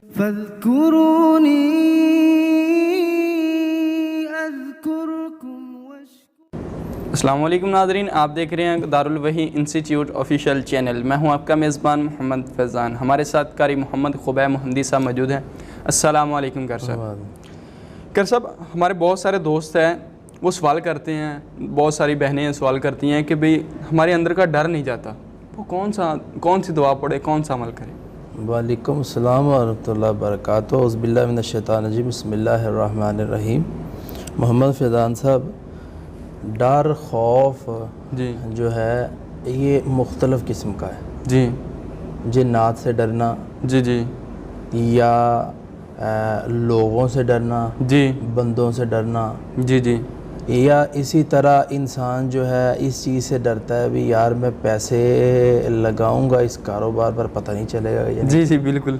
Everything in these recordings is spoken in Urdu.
فاذكروني اذكركم السلام علیکم ناظرین، آپ دیکھ رہے ہیں دارالوحی انسٹیٹیوٹ آفیشیل چینل۔ میں ہوں آپ کا میزبان محمد فیضان۔ ہمارے ساتھ قاری محمد خبیب محمدی صاحب موجود ہیں۔ السلام علیکم قاری صاحب۔ قاری صاحب، ہمارے بہت سارے دوست ہیں، وہ سوال کرتے ہیں، بہت ساری بہنیں سوال کرتی ہیں کہ بھئی ہمارے اندر کا ڈر نہیں جاتا، وہ کون سی دعا پڑھے، کون سا عمل کرے؟ وعلیکم السلام ورحمۃ اللہ وبرکاتہ۔ اعوذ باللہ من الشیطان الرجیم، بسم اللہ الرحمن الرحیم۔ محمد فیضان صاحب، ڈر خوف جی جو ہے یہ مختلف قسم کا ہے۔ جی جنات سے ڈرنا، جی جی یا لوگوں سے ڈرنا، جی بندوں سے ڈرنا، جی جی یا اسی طرح انسان جو ہے اس چیز سے ڈرتا ہے بھی یار میں پیسے لگاؤں گا اس کاروبار پر، پتہ نہیں چلے گا یا نہیں۔ جی جی بالکل۔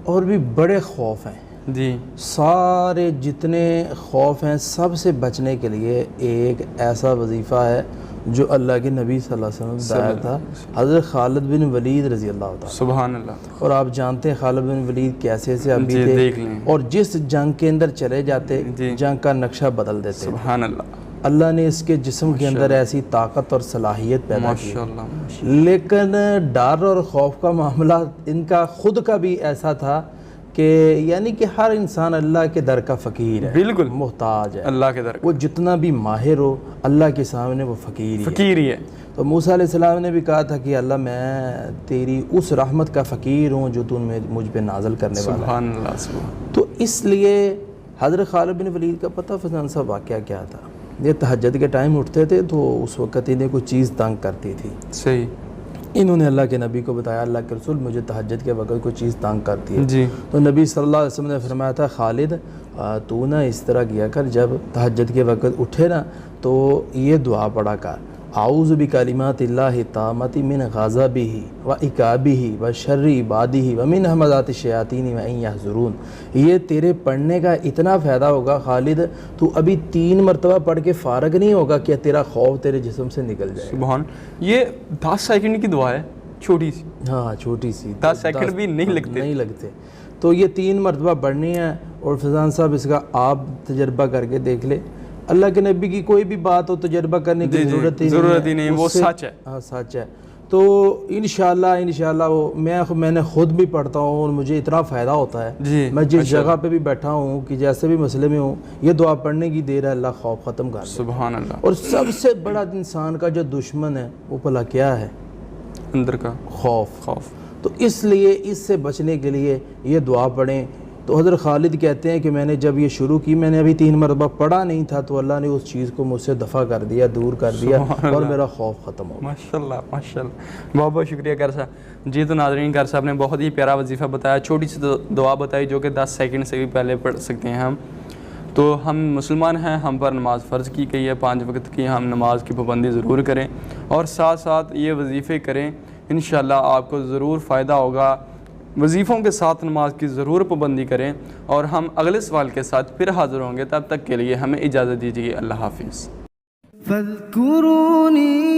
اور بھی بڑے خوف ہیں، جی سارے جتنے خوف ہیں سب سے بچنے کے لیے ایک ایسا وظیفہ ہے جو اللہ کے نبی صلی اللہ علیہ وسلم نے بتایا تھا، حضرت خالد بن ولید رضی اللہ تعالیٰ۔ سبحان اللہ۔ اور آپ جانتے ہیں خالد بن ولید کیسے سے ابھی جی تھے، دیکھ لیں۔ اور جس جنگ کے اندر چلے جاتے جی جنگ کا نقشہ بدل دیتے۔ سبحان اللہ، اللہ نے اس کے جسم کے اندر ایسی طاقت اور صلاحیت پیدا کی، ماشاء اللہ۔ لیکن ڈر اور خوف کا معاملہ ان کا خود کا بھی ایسا تھا کہ یعنی کہ ہر انسان اللہ کے در کا فقیر ہے، بالکل محتاج ہے، اللہ کے در وہ جتنا بھی ماہر ہو اللہ کے سامنے وہ فقیر فقیر ہی ہے۔ تو موسیٰ علیہ السلام نے بھی کہا تھا کہ اللہ میں تیری اس رحمت کا فقیر ہوں جو تو مجھ پہ نازل کرنے والا ہے۔ سبحان اللہ سبحان۔ تو اس لیے حضرت خالد بن ولید کا پتہ فیضان صاحب واقعہ کیا تھا؟ یہ تہجد کے ٹائم اٹھتے تھے تو اس وقت انہیں کوئی چیز تنگ کرتی تھی۔ صحیح۔ انہوں نے اللہ کے نبی کو بتایا، اللہ کے رسول مجھے تہجد کے وقت کوئی چیز تنگ کرتی ہے۔ جی تو نبی صلی اللہ علیہ وسلم نے فرمایا تھا خالد تو نا اس طرح کیا کر، جب تہجد کے وقت اٹھے نا تو یہ دعا پڑھا کر، اعوذ بکلمات اللہ التامۃ من غضبہ و عقابہ و شر عبادہ و من ہمزات الشیاطین و ان یحضرون۔ یہ تیرے پڑھنے کا اتنا فائدہ ہوگا خالد، تو ابھی 3 مرتبہ پڑھ کے فارغ نہیں ہوگا کہ تیرا خوف تیرے جسم سے نکل جائے۔ سبحان۔ یہ 10 سیکنڈ کی دعا ہے، چھوٹی سی، ہاں چھوٹی سی، 10 سیکنڈ بھی نہیں لگتے۔ تو یہ 3 مرتبہ پڑھنی ہے، اور فیضان صاحب اس کا آپ تجربہ کر کے دیکھ لے، اللہ کے نبی کی کوئی بھی بات ہو تجربہ کرنے کی ضرورت ہی نہیں، وہ سچ ہے۔ ہاں سچ ہے۔ تو انشاءاللہ وہ میں نے خود بھی پڑھتا ہوں اور مجھے اتنا فائدہ ہوتا ہے، میں جس جگہ پہ بھی بیٹھا ہوں کہ جیسے بھی مسئلے میں ہوں یہ دعا پڑھنے کی دیر ہے، اللہ خوف ختم کر دے۔ سبحان اللہ۔ اور سب سے بڑا انسان کا جو دشمن ہے وہ بھلا کیا ہے؟ اندر کا خوف۔ خوف۔ تو اس لیے اس سے بچنے کے لیے یہ دعا پڑھیں۔ تو حضرت خالد کہتے ہیں کہ میں نے جب یہ شروع کی، میں نے ابھی 3 مرتبہ پڑھا نہیں تھا تو اللہ نے اس چیز کو مجھ سے دفع کر دیا، دور کر دیا، اور میرا خوف ختم ہو گیا۔ ماشاءاللہ ماشاءاللہ، بہت بہت شکریہ قاری صاحب۔ جی تو ناظرین، قاری صاحب نے بہت ہی پیارا وظیفہ بتایا، چھوٹی سی دعا بتائی جو کہ 10 سیکنڈ سے بھی پہلے پڑھ سکتے ہیں ہم۔ تو ہم مسلمان ہیں، ہم پر نماز فرض کی گئی ہے، 5 وقت کی، ہم نماز کی پابندی ضرور کریں اور ساتھ ساتھ یہ وظیفے کریں، انشاءاللہ آپ کو ضرور فائدہ ہوگا۔ وظیفوں کے ساتھ نماز کی ضرور پابندی کریں، اور ہم اگلے سوال کے ساتھ پھر حاضر ہوں گے، تب تک کے لیے ہمیں اجازت دیجیے، اللہ حافظ۔ فاذكروني